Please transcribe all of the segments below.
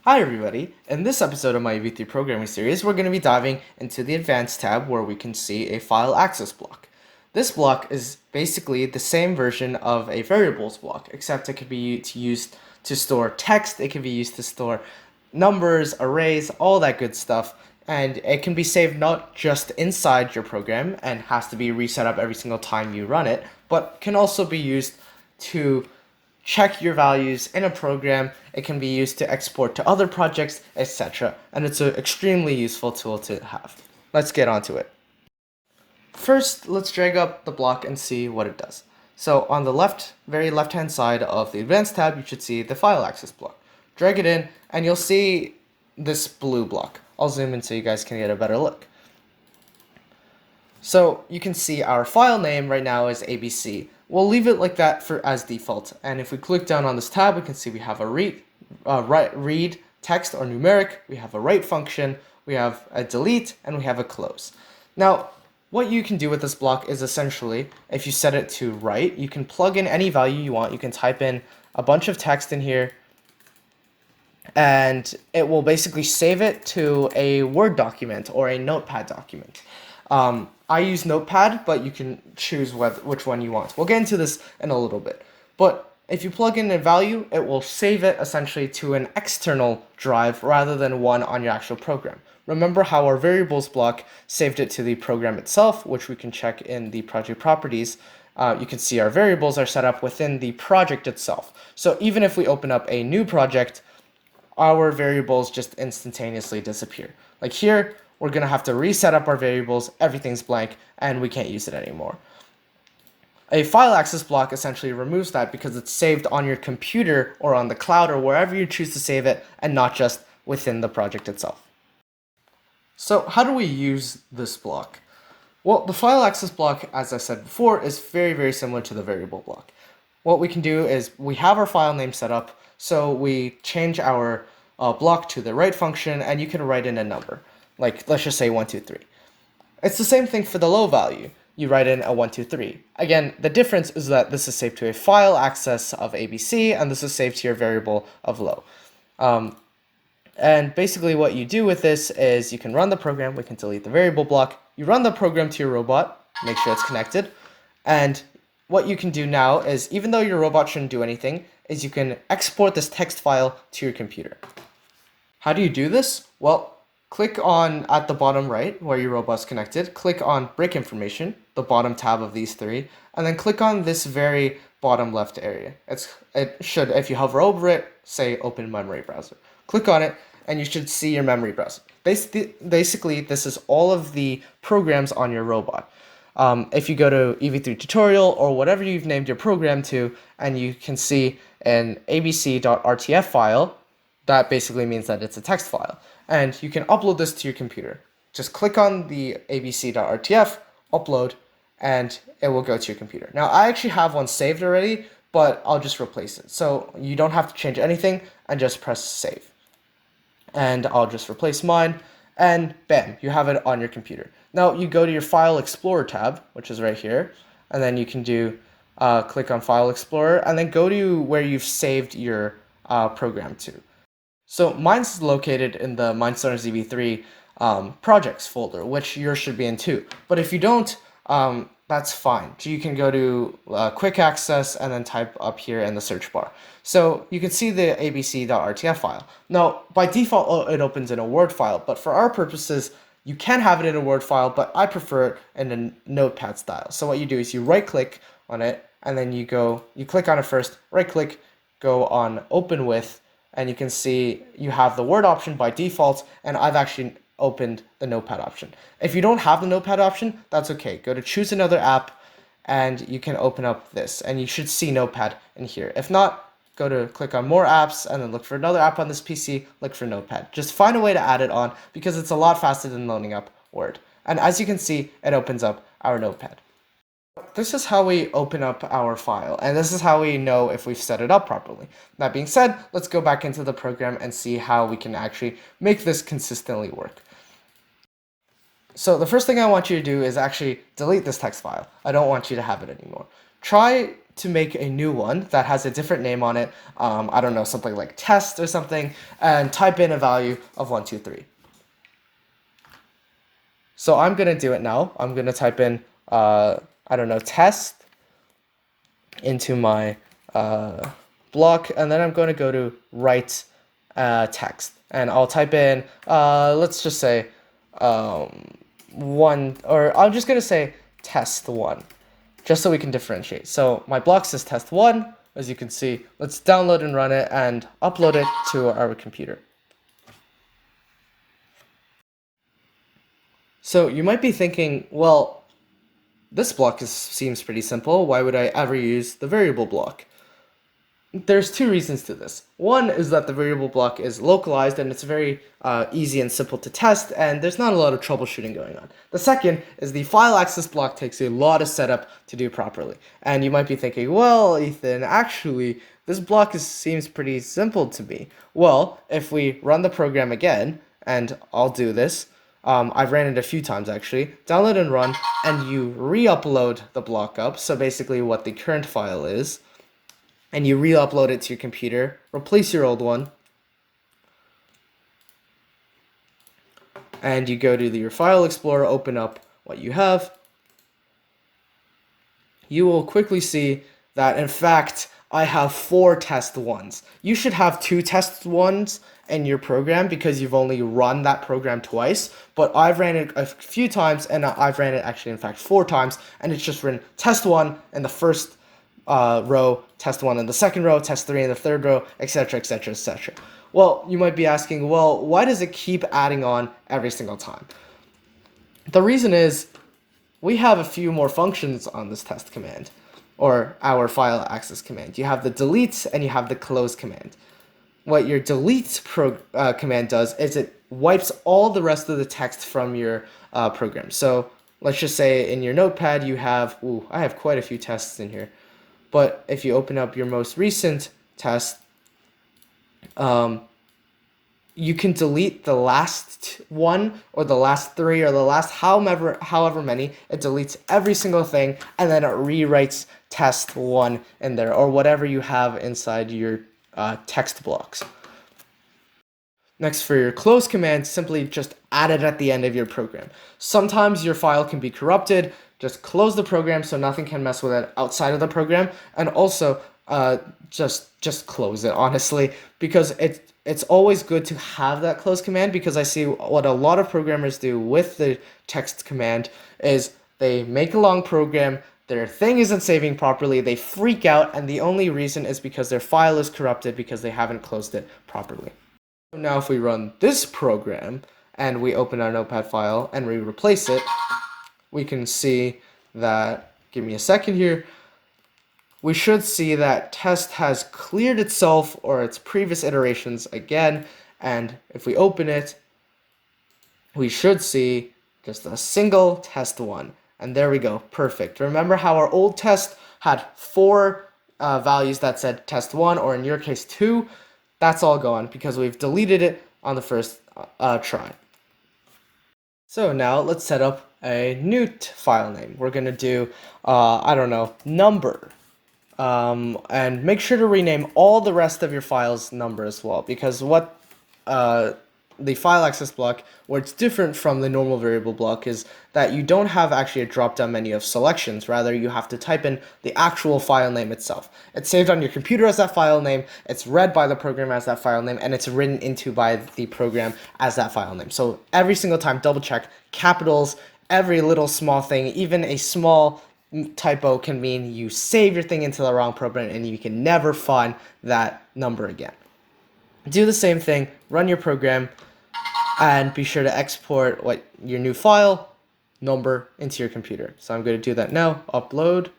Hi everybody! In this episode of my EV3 programming series, we're going to be diving into the Advanced tab where we can see a file access block. This block is basically the same version of a variables block, except it can be used to store text, it can be used to store numbers, arrays, all that good stuff, and it can be saved not just inside your program and has to be reset up every single time you run it, but can also be used to check your values in a program. It can be used to export to other projects, etc. And it's an extremely useful tool to have. Let's get onto it. First, let's drag up the block and see what it does. So on the very left-hand side of the Advanced tab, you should see the file access block. Drag it in, and you'll see this blue block. I'll zoom in so you guys can get a better look. So you can see our file name right now is ABC. We'll leave it like that as default. And if we click down on this tab, we can see we have a read text or numeric, we have a write function, we have a delete, and we have a close. Now, what you can do with this block is essentially, if you set it to write, you can plug in any value you want. You can type in a bunch of text in here, and it will basically save it to a Word document or a Notepad document. I use Notepad, but you can choose which one you want. We'll get into this in a little bit. But if you plug in a value, it will save it essentially to an external drive rather than one on your actual program. Remember how our variables block saved it to the program itself, which we can check in the project properties. You can see our variables are set up within the project itself. So even if we open up a new project, our variables just instantaneously disappear. Like here, we're going to have to reset up our variables, everything's blank, and we can't use it anymore. A file access block essentially removes that because it's saved on your computer or on the cloud or wherever you choose to save it, and not just within the project itself. So how do we use this block? Well, the file access block, as I said before, is very, very similar to the variable block. What we can do is we have our file name set up, so we change our block to the write function, and you can write in a number. Like, let's just say 1, 2, 3. It's the same thing for the low value. You write in a 1, 2, 3. Again, the difference is that this is saved to a file access of ABC, and this is saved to your variable of low. And basically what you do with this is you can run the program, we can delete the variable block, you run the program to your robot, make sure it's connected, and what you can do now is, even though your robot shouldn't do anything, is you can export this text file to your computer. How do you do this? Well, click on, at the bottom right, where your robot's connected, click on Break Information, the bottom tab of these three, and then click on this very bottom left area. It should, if you hover over it, say Open Memory Browser. Click on it, and you should see your memory browser. Basically, this is all of the programs on your robot. If you go to EV3 tutorial or whatever you've named your program to, and you can see an abc.rtf file, that basically means that it's a text file. And you can upload this to your computer. Just click on the abc.rtf, upload, and it will go to your computer. Now, I actually have one saved already, but I'll just replace it. So you don't have to change anything, and just press save. And I'll just replace mine, and bam, you have it on your computer. Now you go to your File Explorer tab, which is right here, and then you can do click on File Explorer, and then go to where you've saved your program to. So mine's located in the Mindstorms EV3 projects folder, which yours should be in too. But if you don't, that's fine. You can go to Quick Access and then type up here in the search bar. So you can see the abc.rtf file. Now, by default, it opens in a Word file, but for our purposes, you can have it in a Word file, but I prefer it in a Notepad style. So what you do is you right-click on it, and then you click on it first, right-click, go on Open With, and you can see you have the Word option by default, and I've actually opened the Notepad option. If you don't have the Notepad option, that's okay. Go to choose another app, and you can open up this, and you should see Notepad in here. If not, go to click on more apps, and then look for another app on this PC, look for Notepad. Just find a way to add it on, because it's a lot faster than loading up Word. And as you can see, it opens up our Notepad. This is how we open up our file, and this is how we know if we've set it up properly. That being said, let's go back into the program and see how we can actually make this consistently work. So the first thing I want you to do is actually delete this text file. I don't want you to have it anymore. Try to make a new one that has a different name on it. I don't know, something like test or something, and type in a value of 1, 2, 3. So I'm going to do it now. I'm going to type in, I don't know, test into my block, and then I'm going to go to write text. And I'll type in, let's just say 1, or I'm just going to say test 1, just so we can differentiate. So my block says test 1, as you can see. Let's download and run it and upload it to our computer. So you might be thinking, well, this block seems pretty simple. Why would I ever use the variable block? There's two reasons to this. One is that the variable block is localized and it's very easy and simple to test, and there's not a lot of troubleshooting going on. The second is the file access block takes a lot of setup to do properly. And you might be thinking, well, Ethan, actually, this block seems pretty simple to me. Well, if we run the program again, and I'll do this, I've ran it a few times actually, download and run, and you re-upload the block up, so basically what the current file is, and you re-upload it to your computer, replace your old one, and you go to your file explorer, open up what you have, you will quickly see that in fact I have 4 test 1s. You should have 2 test 1s in your program because you've only run that program twice, but I've ran it a few times, and I've ran it actually in fact 4 times, and it's just written test 1 in the first row, test 1 in the second row, test 3 in the third row, etc, etc, etc. Well, you might be asking, well, why does it keep adding on every single time? The reason is we have a few more functions on this test command, or our file access command. You have the delete and you have the close command. What your delete command does is it wipes all the rest of the text from your program. So let's just say in your notepad you have, I have quite a few tests in here. But if you open up your most recent test, you can delete the last 1 or the last 3 or the last however many. It deletes every single thing, and then it rewrites test 1 in there, or whatever you have inside your text blocks. Next, for your close command, simply just add it at the end of your program. Sometimes your file can be corrupted. Just close the program so nothing can mess with it outside of the program, and also just close it, honestly, because it's always good to have that close command, because I see what a lot of programmers do with the text command is they make a long program, their thing isn't saving properly, they freak out, and the only reason is because their file is corrupted because they haven't closed it properly. Now if we run this program and we open our notepad file and we replace it, we can see that, give me a second here, we should see that test has cleared itself or its previous iterations again, and if we open it, we should see just a single test 1, and there we go, perfect. Remember how our old test had 4 values that said test 1, or in your case 2? That's all gone because we've deleted it on the first try. So now let's set up a new file name. We're going to do, I don't know, number. And make sure to rename all the rest of your files number as well, because what the file access block, where it's different from the normal variable block, is that you don't have actually a drop-down menu of selections. Rather, you have to type in the actual file name itself. It's saved on your computer as that file name, it's read by the program as that file name, and it's written into by the program as that file name. So every single time, double check capitals, every little small thing, even a small typo can mean you save your thing into the wrong program and you can never find that number again. Do the same thing, run your program, and be sure to export your new file number into your computer. So I'm going to do that now, upload,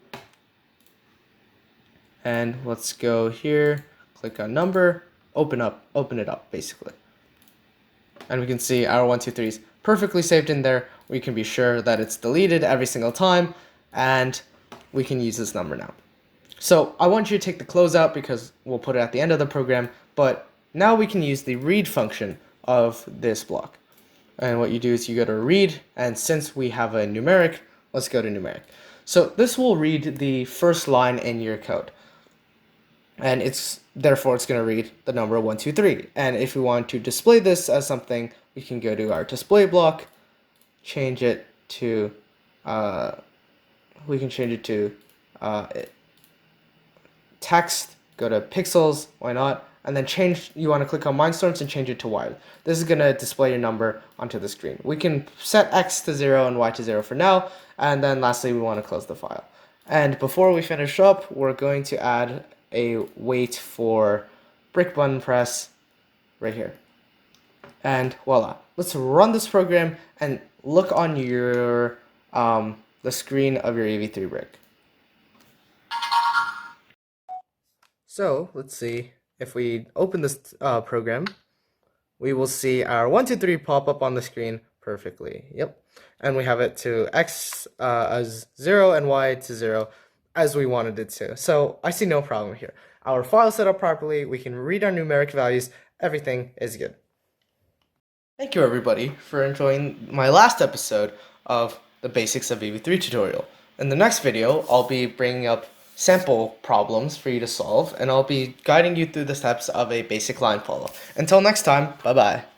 and let's go here, click on number, open it up basically. And we can see our 1, 2, 3 is perfectly saved in there. We can be sure that it's deleted every single time, and we can use this number now. So I want you to take the close out because we'll put it at the end of the program, but now we can use the read function of this block. And what you do is you go to read, and since we have a numeric, let's go to numeric. So this will read the first line in your code. And therefore it's going to read the number 123. And if we want to display this as something, we can go to our display block, change it to, we can change it to text, go to pixels, why not? And then you want to click on Mindstorms and change it to Y. This is going to display your number onto the screen. We can set X to 0 and Y to 0 for now. And then lastly, we want to close the file. And before we finish up, we're going to add a wait for brick button press right here. And voila. Let's run this program and look on your the screen of your EV3 brick. So let's see, if we open this program, we will see our 123 pop up on the screen perfectly. Yep. And we have it to X as 0 and Y to 0 as we wanted it to. So I see no problem here. Our file is set up properly, we can read our numeric values, everything is good. Thank you everybody for enjoying my last episode of the basics of EV3 tutorial. In the next video, I'll be bringing up sample problems for you to solve, and I'll be guiding you through the steps of a basic line follow. Until next time, bye bye.